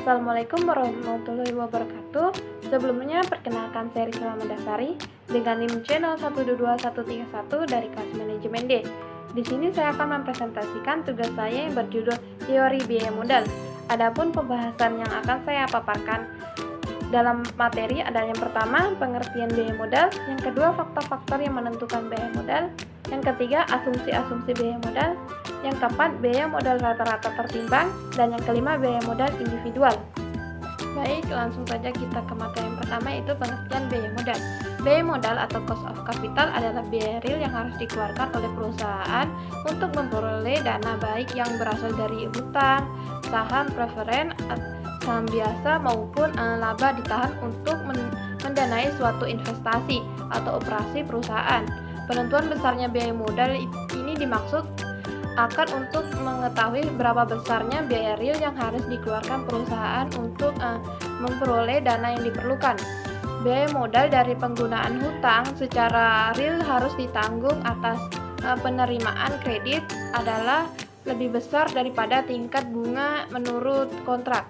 Assalamualaikum warahmatullahi wabarakatuh. Sebelumnya perkenalkan saya Risma Mendasari dengan NIM channel 122131 dari kelas manajemen D. Di sini saya akan mempresentasikan tugas saya yang berjudul teori biaya modal. Adapun pembahasan yang akan saya paparkan dalam materi adalah yang pertama, pengertian biaya modal, yang kedua, faktor-faktor yang menentukan biaya modal, yang ketiga, asumsi-asumsi biaya modal, yang keempat, biaya modal rata-rata tertimbang, dan yang kelima, biaya modal individual. Baik, langsung saja kita ke materi yang pertama, yaitu pengertian biaya modal. Biaya modal atau cost of capital adalah biaya real yang harus dikeluarkan oleh perusahaan untuk memperoleh dana baik yang berasal dari hutang, saham preferen, saham biasa maupun laba ditahan untuk mendanai suatu investasi atau operasi perusahaan. Penentuan besarnya biaya modal ini dimaksud akan untuk mengetahui berapa besarnya biaya real yang harus dikeluarkan perusahaan untuk memperoleh dana yang diperlukan. Biaya modal dari penggunaan hutang secara real harus ditanggung atas penerimaan kredit adalah lebih besar daripada tingkat bunga menurut kontrak.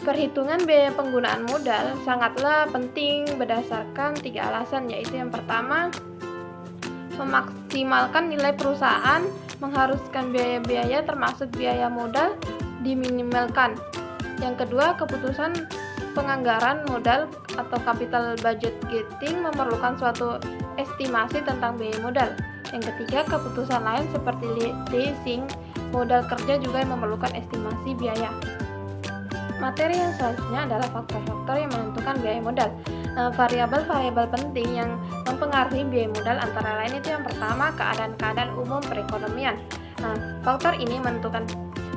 Perhitungan biaya penggunaan modal sangatlah penting berdasarkan 3 alasan, yaitu yang pertama, memaksimalkan nilai perusahaan, mengharuskan biaya-biaya termasuk biaya modal diminimalkan. Yang kedua, keputusan penganggaran modal atau capital budgeting memerlukan suatu estimasi tentang biaya modal. Yang ketiga, keputusan lain seperti leasing modal kerja juga memerlukan estimasi biaya. Materi yang selanjutnya adalah faktor-faktor yang menentukan biaya modal. Variabel-variabel penting yang mempengaruhi biaya modal antara lain itu yang pertama, keadaan-keadaan umum perekonomian. Faktor ini menentukan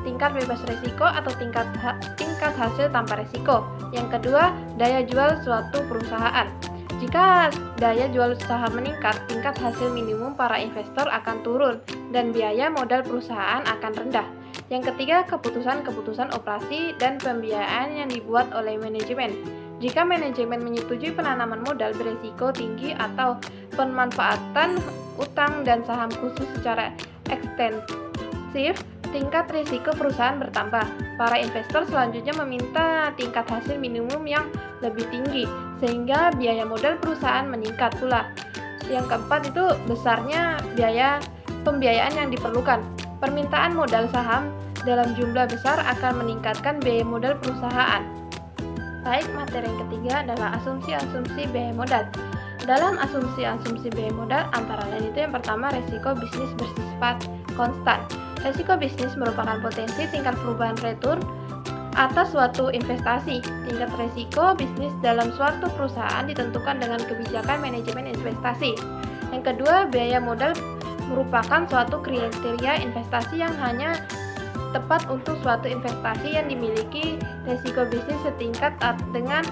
tingkat bebas risiko atau tingkat hasil tanpa risiko. Yang kedua, daya jual suatu perusahaan. Jika daya jual usaha meningkat, tingkat hasil minimum para investor akan turun dan biaya modal perusahaan akan rendah. Yang ketiga, keputusan-keputusan operasi dan pembiayaan yang dibuat oleh manajemen. Jika manajemen menyetujui penanaman modal berisiko tinggi atau pemanfaatan utang dan saham khusus secara ekstensif, tingkat risiko perusahaan bertambah. Para investor selanjutnya meminta tingkat hasil minimum yang lebih tinggi, sehingga biaya modal perusahaan meningkat pula. Yang keempat itu besarnya biaya pembiayaan yang diperlukan. Permintaan modal saham dalam jumlah besar akan meningkatkan biaya modal perusahaan. Baik, materi yang ketiga adalah asumsi-asumsi biaya modal. Dalam asumsi-asumsi biaya modal antara lain itu yang pertama, resiko bisnis bersifat konstan. Resiko bisnis merupakan potensi tingkat perubahan return atas suatu investasi. Tingkat resiko bisnis dalam suatu perusahaan ditentukan dengan kebijakan manajemen investasi. Yang kedua, biaya modal merupakan suatu kriteria investasi yang hanya tepat untuk suatu investasi yang dimiliki resiko bisnis setingkat dengan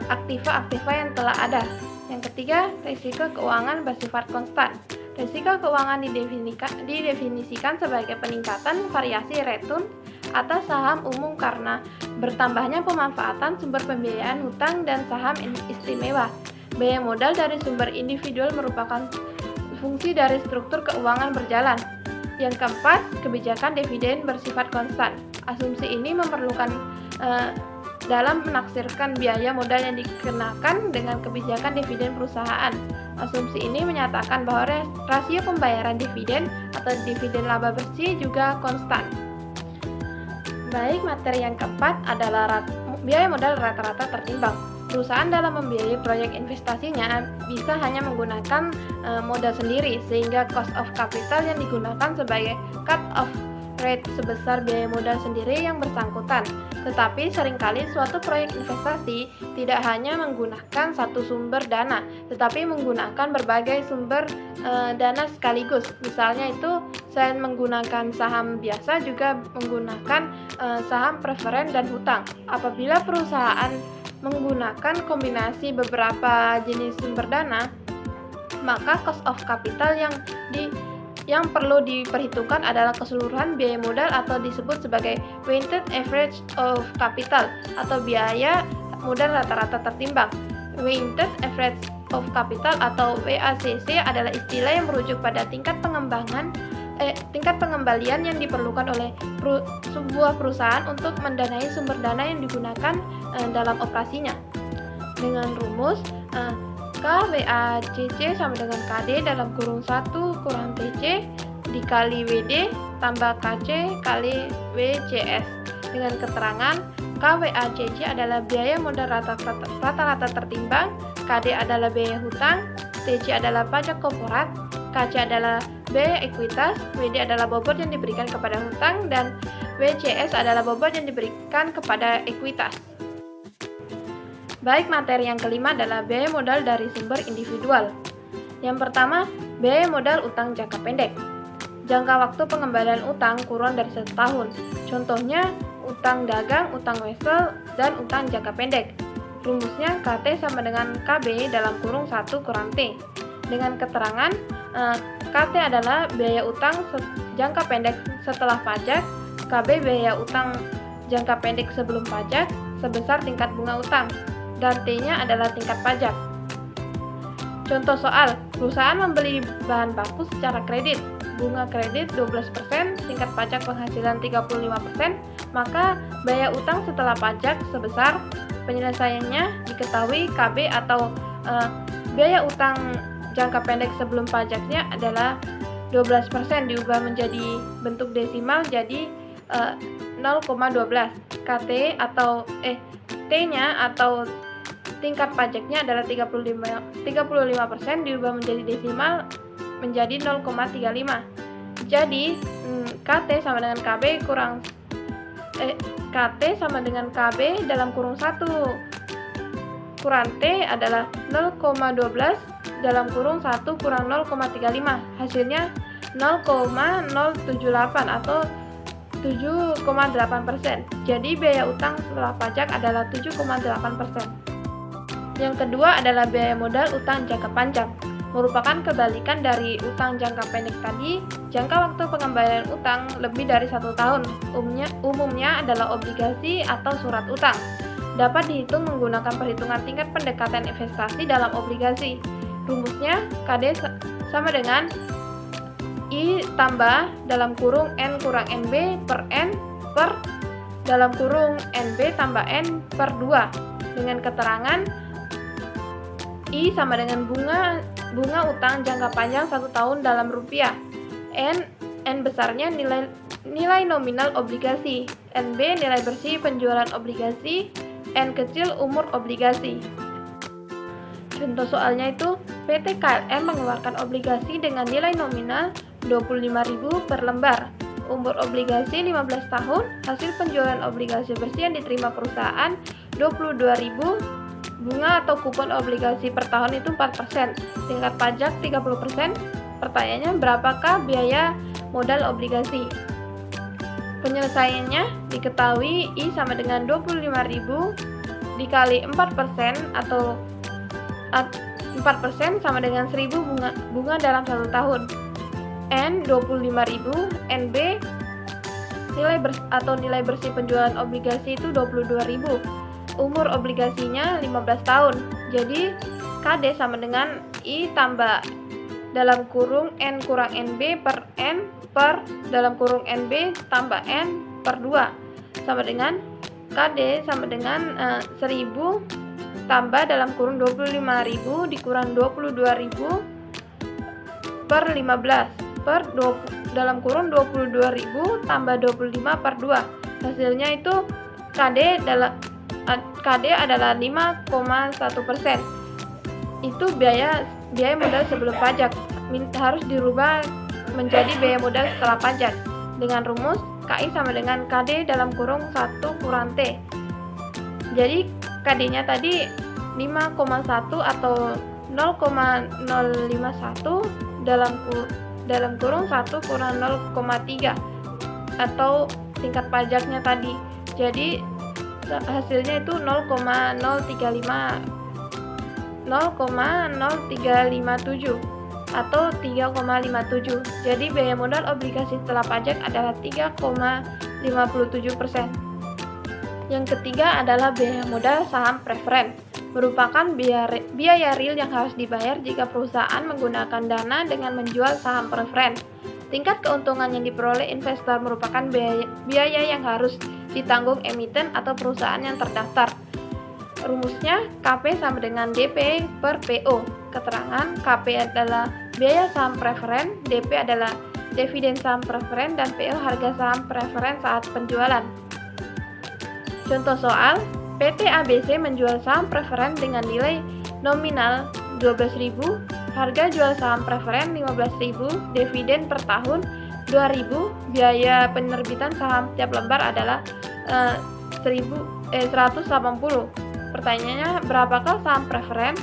aktiva-aktiva yang telah ada. Yang ketiga, risiko keuangan bersifat konstan. Risiko keuangan didefinisikan sebagai peningkatan variasi return atas saham umum karena bertambahnya pemanfaatan sumber pembiayaan hutang dan saham istimewa. Biaya modal dari sumber individual merupakan fungsi dari struktur keuangan berjalan. Yang keempat, kebijakan dividen bersifat konstan. Asumsi ini memerlukan dalam menaksirkan biaya modal yang dikenakan dengan kebijakan dividen perusahaan. Asumsi ini menyatakan bahwa rasio pembayaran dividen atau dividen laba bersih juga konstan. Baik, materi yang keempat adalah biaya modal rata-rata tertimbang. Perusahaan dalam membiayai proyek investasinya bisa hanya menggunakan modal sendiri, sehingga cost of capital yang digunakan sebagai cut-off rate sebesar biaya modal sendiri yang bersangkutan. Tetapi seringkali suatu proyek investasi tidak hanya menggunakan satu sumber dana, tetapi menggunakan berbagai sumber dana sekaligus. Misalnya itu selain menggunakan saham biasa juga menggunakan saham preferen dan hutang. Apabila perusahaan menggunakan kombinasi beberapa jenis sumber dana, maka cost of capital yang perlu diperhitungkan adalah keseluruhan biaya modal atau disebut sebagai weighted average of capital atau biaya modal rata-rata tertimbang. Weighted average of capital atau WACC adalah istilah yang merujuk pada tingkat pengembangan tingkat pengembalian yang diperlukan oleh sebuah perusahaan untuk mendanai sumber dana yang digunakan dalam operasinya. Dengan rumus KWACC sama dengan KD dalam kurung 1 kurang TC dikali WD tambah KC kali WCS, dengan keterangan KWACC adalah biaya modal rata-rata tertimbang, KD adalah biaya hutang, TC adalah pajak korporat, KC adalah biaya ekuitas, WD adalah bobot yang diberikan kepada hutang, dan WCS adalah bobot yang diberikan kepada ekuitas. Baik, materi yang kelima adalah biaya modal dari sumber individual. Yang pertama, biaya modal utang jangka pendek. Jangka waktu pengembalian utang kurang dari 1 tahun. Contohnya, utang dagang, utang wesel, dan utang jangka pendek. Rumusnya KT sama dengan KB dalam kurung 1 kurang T. Dengan keterangan, KT adalah biaya utang jangka pendek setelah pajak, KB biaya utang jangka pendek sebelum pajak sebesar tingkat bunga utang, dan T-nya adalah tingkat pajak. Contoh soal, perusahaan membeli bahan baku secara kredit, bunga kredit 12%, tingkat pajak penghasilan 35%, maka biaya utang setelah pajak sebesar, penyelesaiannya diketahui KB atau biaya utang jangka pendek sebelum pajaknya adalah 12%, diubah menjadi bentuk desimal jadi 0,12. KT atau T-nya atau tingkat pajaknya adalah 35%, diubah menjadi desimal menjadi 0,35. Jadi KT sama dengan KB KT sama dengan KB dalam kurung 1 kurang T adalah 0,12 dalam kurung 1 kurang 0,35. Hasilnya 0,078 atau 7,8%. Jadi biaya utang setelah pajak adalah 7,8%. Yang kedua adalah biaya modal utang jangka panjang, merupakan kebalikan dari utang jangka pendek tadi. Jangka waktu pengembalian utang lebih dari 1 tahun, umumnya adalah obligasi atau surat utang. Dapat dihitung menggunakan perhitungan tingkat pendekatan investasi dalam obligasi. Rumusnya KD sama dengan I tambah dalam kurung N kurang NB per N per dalam kurung NB tambah N per 2, dengan keterangan I sama dengan bunga utang jangka panjang 1 tahun dalam rupiah. N besarnya nilai nominal obligasi, NB nilai bersih penjualan obligasi, N kecil umur obligasi. Contoh soalnya itu, PT KLM mengeluarkan obligasi dengan nilai nominal 25.000 per lembar. Umur obligasi 15 tahun, hasil penjualan obligasi bersih yang diterima perusahaan 22.000, bunga atau kupon obligasi per tahun itu 4%, tingkat pajak 30%. Pertanyaannya, berapakah biaya modal obligasi? Penyelesaiannya diketahui I sama dengan 25.000 dikali 4% atau 4% sama dengan 1.000 bunga dalam 1 tahun. N 25.000, NB nilai bersih penjualan obligasi itu 22.000. Umur obligasinya 15 tahun. Jadi KD sama dengan I tambah dalam kurung N kurang NB per N per dalam kurung NB tambah N per 2 sama dengan KD sama dengan 1.000 tambah dalam kurung 25.000 dikurang 22.000 per 15 per dalam kurung 22.000 tambah 25 per 2. Hasilnya itu KD adalah 5,1%. Itu biaya modal sebelum pajak, harus dirubah menjadi biaya modal setelah pajak dengan rumus KI sama dengan KD dalam kurung 1 kurang T. Jadi KD-nya tadi 5,1 atau 0,051 dalam kurung 1 kurang 0,3 atau tingkat pajaknya tadi. Jadi hasilnya itu 0,0357 atau 3,57. Jadi biaya modal obligasi setelah pajak adalah 3,57%. Yang ketiga adalah biaya modal saham preferen, merupakan biaya real yang harus dibayar jika perusahaan menggunakan dana dengan menjual saham preferen. Tingkat keuntungan yang diperoleh investor merupakan biaya yang harus ditanggung emiten atau perusahaan yang terdaftar. Rumusnya KP sama dengan DP per PO. Keterangan KP adalah biaya saham preferen, DP adalah dividen saham preferen, dan PO harga saham preferen saat penjualan. Contoh soal, PT ABC menjual saham preferen dengan nilai nominal 12.000, harga jual saham preferen 15.000, dividen per tahun 2.000, biaya penerbitan saham tiap lembar adalah 180. Pertanyaannya, berapakah saham preferen?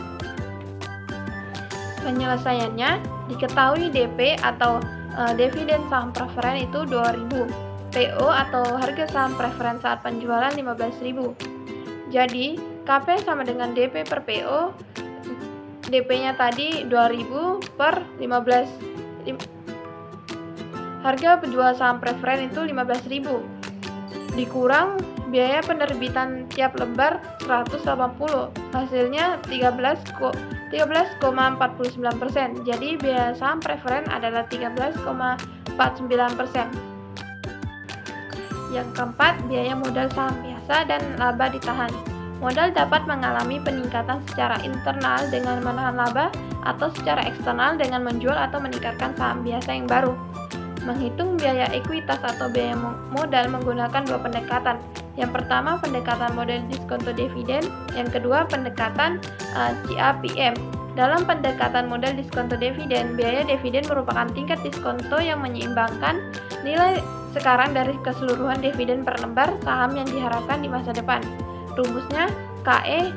Penyelesaiannya, diketahui DP atau dividen saham preferen itu 2.000, PO atau harga saham preferen saat penjualan 15.000. Jadi, KP sama dengan DP per PO. DP-nya tadi 2.000 per 15. Harga penjual saham preferen itu 15.000. Dikurang biaya penerbitan tiap lembar 180. Hasilnya 13,49%. Jadi biaya saham preferen adalah 13,49%. Yang keempat, biaya modal saham biasa dan laba ditahan. Modal dapat mengalami peningkatan secara internal dengan menahan laba atau secara eksternal dengan menjual atau meningkatkan saham biasa yang baru. Menghitung biaya ekuitas atau biaya modal menggunakan dua pendekatan. Yang pertama, pendekatan model diskonto dividen. Yang kedua, pendekatan CAPM. Dalam pendekatan model diskonto dividen, biaya dividen merupakan tingkat diskonto yang menyeimbangkan nilai sekarang dari keseluruhan dividen per lembar saham yang diharapkan di masa depan. Rumusnya KE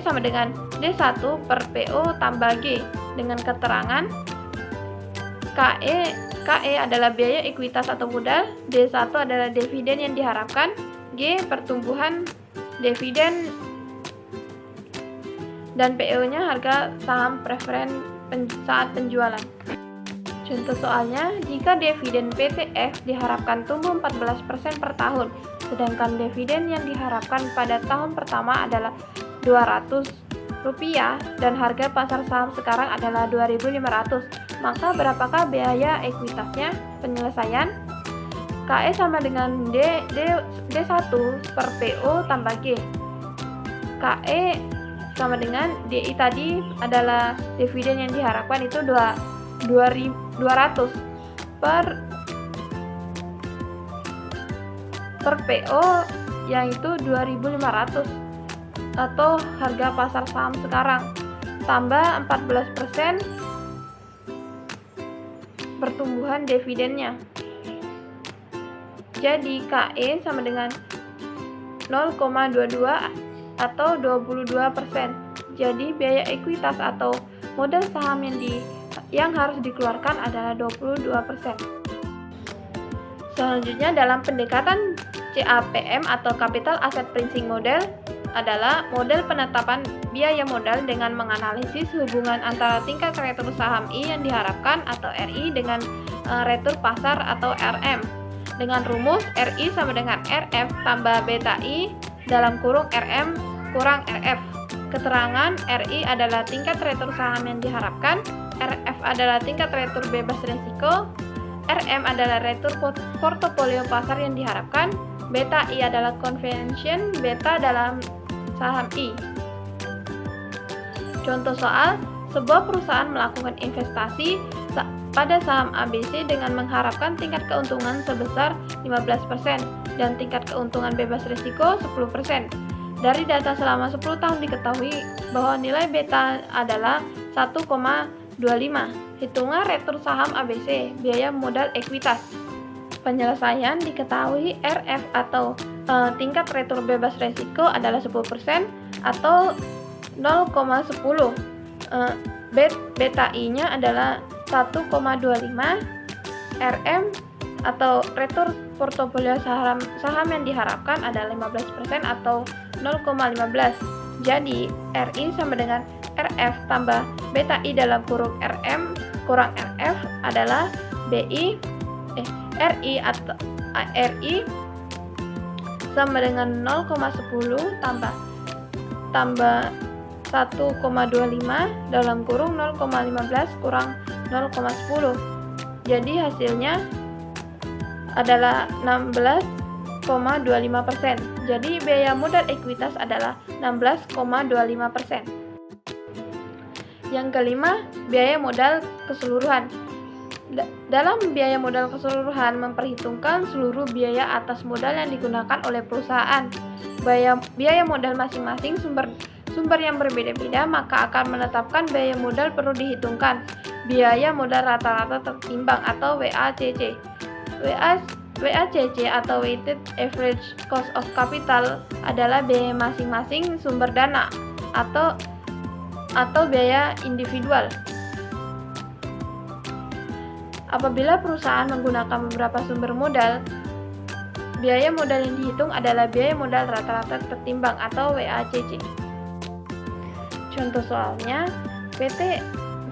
sama dengan D1 per PO tambah G dengan keterangan KE adalah biaya ekuitas atau modal, D1 adalah dividen yang diharapkan, G pertumbuhan dividen, dan PO-nya harga saham preferen saat penjualan. Contoh soalnya, jika dividen PTF diharapkan tumbuh 14% per tahun, sedangkan dividen yang diharapkan pada tahun pertama adalah Rp200 dan harga pasar saham sekarang adalah Rp2.500, maka berapakah biaya ekuitasnya? Penyelesaian, KE sama dengan D1 per PO tambah G. KE sama dengan DI tadi adalah dividen yang diharapkan itu 200 per PO yang itu 2.500 atau harga pasar saham sekarang tambah 14% pertumbuhan dividennya. Jadi KE sama dengan 0,22 atau 22%. Jadi biaya ekuitas atau modal saham yang harus dikeluarkan adalah 22%. Selanjutnya dalam pendekatan CAPM atau Capital Asset Pricing Model adalah model penetapan biaya modal dengan menganalisis hubungan antara tingkat retur saham I yang diharapkan atau RI dengan retur pasar atau RM dengan rumus RI sama dengan RF tambah beta I dalam kurung RM kurang RF. Keterangan RI adalah tingkat retur saham yang diharapkan, RF adalah tingkat retur bebas risiko, RM adalah retur portofolio pasar yang diharapkan, beta I adalah convention beta dalam saham I. Contoh soal, sebuah perusahaan melakukan investasi pada saham ABC dengan mengharapkan tingkat keuntungan sebesar 15% dan tingkat keuntungan bebas risiko 10%. Dari data selama 10 tahun diketahui bahwa nilai beta adalah 1,25. Hitungan retur saham ABC, biaya modal ekuitas. Penyelesaian diketahui RF atau tingkat retur bebas risiko adalah 10% atau 0,10. Beta I-nya adalah 1,25. RM atau retur portofolio saham yang diharapkan adalah 15% atau 0,15. Jadi RI sama dengan RF tambah beta I dalam kurung RM kurang RF adalah RI atau RI sama dengan 0,10 tambah 1,25 dalam kurung 0,15 kurang 0,10. Jadi hasilnya adalah 16,25%. Jadi biaya modal ekuitas adalah 16,25%. Yang kelima, biaya modal keseluruhan. Dalam biaya modal keseluruhan memperhitungkan seluruh biaya atas modal yang digunakan oleh perusahaan. Biaya modal masing-masing sumber yang berbeda-beda, maka akan menetapkan biaya modal perlu dihitungkan. Biaya modal rata-rata tertimbang atau WACC. WACC atau Weighted Average Cost of Capital adalah biaya masing-masing sumber dana atau biaya individual. Apabila perusahaan menggunakan beberapa sumber modal, biaya modal yang dihitung adalah biaya modal rata-rata tertimbang atau WACC. Contoh soalnya, PT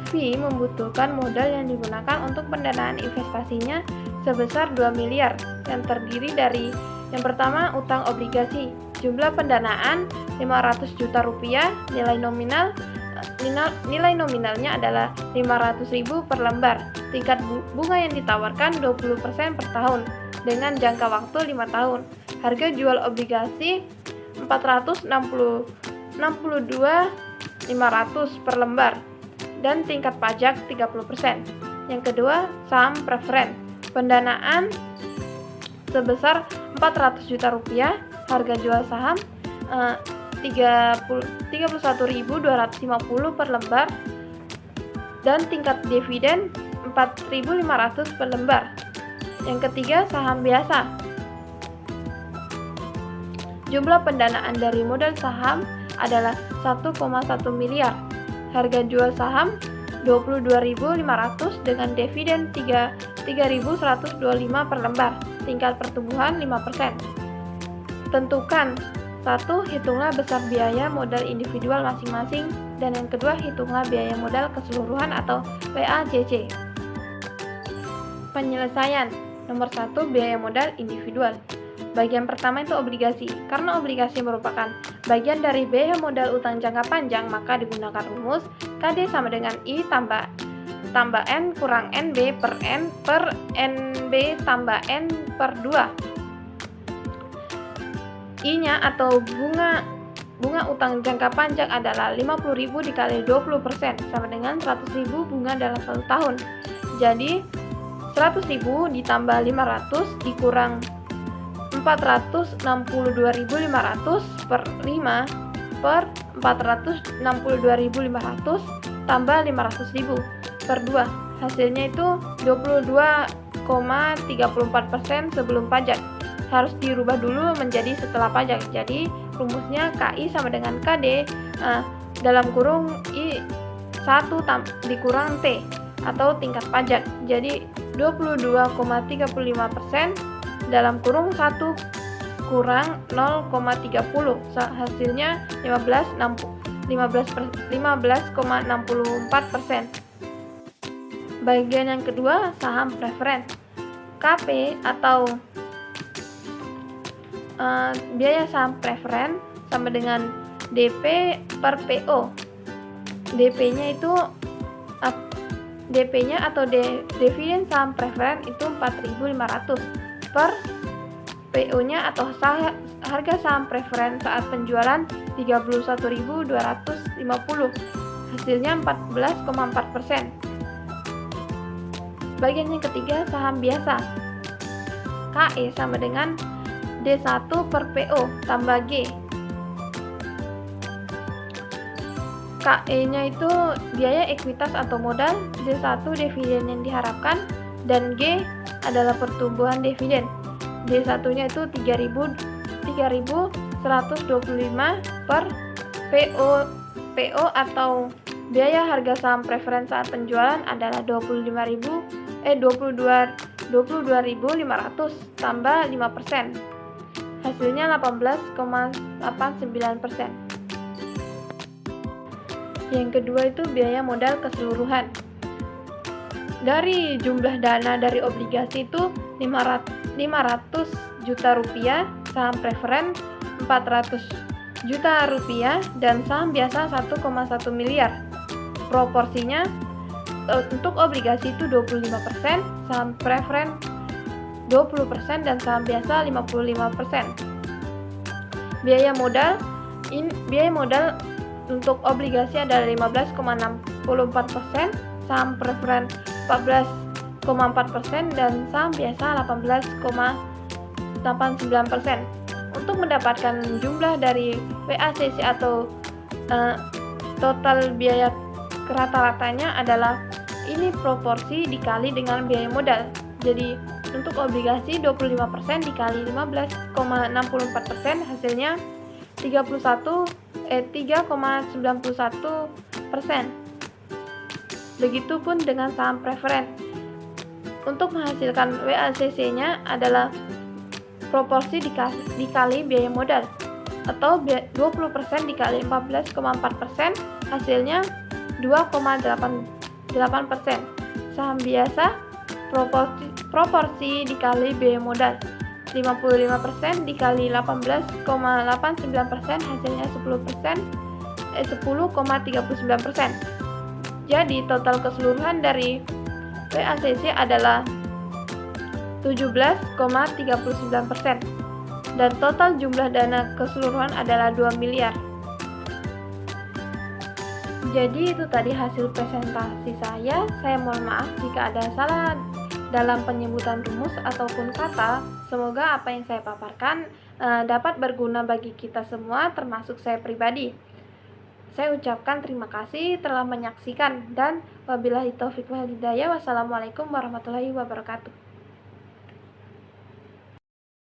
V membutuhkan modal yang digunakan untuk pendanaan investasinya sebesar 2 miliar yang terdiri dari yang pertama utang obligasi. Jumlah pendanaan 500 juta rupiah, nilai nominalnya adalah 500.000 per lembar. Tingkat bunga yang ditawarkan 20% per tahun dengan jangka waktu 5 tahun. Harga jual obligasi 462.500 per lembar dan tingkat pajak 30%. Yang kedua, saham preferen. Pendanaan sebesar 400 juta rupiah, harga jual saham 31.250 per lembar dan tingkat dividen 4.500 per lembar. Yang ketiga, saham biasa. Jumlah pendanaan dari modal saham adalah 1,1 miliar. Harga jual saham 22.500 dengan dividen 3.125 per lembar. Tingkat pertumbuhan 5%. Tentukan 1. Hitunglah besar biaya modal individual masing-masing, dan yang kedua, hitunglah biaya modal keseluruhan atau WACC. Penyelesaian. Nomor 1, biaya modal individual. Bagian pertama itu obligasi. Karena obligasi merupakan bagian dari biaya modal utang jangka panjang, maka digunakan rumus KD sama dengan I tambah N kurang NB per N per NB tambah N per 2. I-nya atau bunga utang jangka panjang adalah 50.000 dikali 20% sama dengan 100.000 bunga dalam 1 tahun. Jadi 100.000 ditambah 500 dikurang 462.500 per 5 per 462.500 tambah 500.000 per 2. Hasilnya itu 22,34% sebelum pajak. Harus dirubah dulu menjadi setelah pajak. Jadi rumusnya KI sama dengan KD dalam kurung I1 dikurang T atau tingkat pajak. Jadi 22,35% dalam kurung 1 kurang 0,30. Hasilnya 15,64%. Bagian yang kedua, saham preferen. KP atau biaya saham preferen sama dengan DP per PO. DP-nya atau dividen saham preferen itu 4.500 per PO-nya atau harga saham preferen saat penjualan 31.250. Hasilnya 14,4%. Bagian yang ketiga, saham biasa. KE sama dengan D1 per PO tambah G. KE-nya itu biaya ekuitas atau modal, D1 dividen yang diharapkan, dan G adalah pertumbuhan dividen. D1-nya itu 3.125 per PO atau biaya harga saham preferen saat penjualan adalah 22.500 tambah 5%. Hasilnya 18,89%. Yang kedua itu biaya modal keseluruhan. Dari jumlah dana dari obligasi itu 500 juta rupiah, saham preferen 400 juta rupiah, dan saham biasa 1,1 miliar. Proporsinya untuk obligasi itu 25%, saham preferen 20% dan saham biasa 55%. Biaya modal untuk obligasi adalah 15,64%, saham preferen 14,4% dan saham biasa 18,89%. Untuk mendapatkan jumlah dari WACC atau total biaya rata-ratanya adalah ini proporsi dikali dengan biaya modal. Jadi untuk obligasi 25% dikali 15,64% hasilnya 3,91%. Begitupun dengan saham preferen. Untuk menghasilkan WACC-nya adalah proporsi dikali biaya modal atau 20% dikali 14,4% hasilnya 2,88%. Saham biasa proporsi dikali biaya modal 55% dikali 18,89% hasilnya 10,39%. Jadi total keseluruhan dari WACC adalah 17,39% dan total jumlah dana keseluruhan adalah 2 miliar. Jadi itu tadi hasil presentasi saya. Saya mohon maaf jika ada salah dalam penyebutan rumus ataupun kata. Semoga apa yang saya paparkan dapat berguna bagi kita semua, termasuk saya pribadi. Saya ucapkan terima kasih telah menyaksikan dan wabillahi taufiq wal hidayah. Wassalamualaikum warahmatullahi wabarakatuh.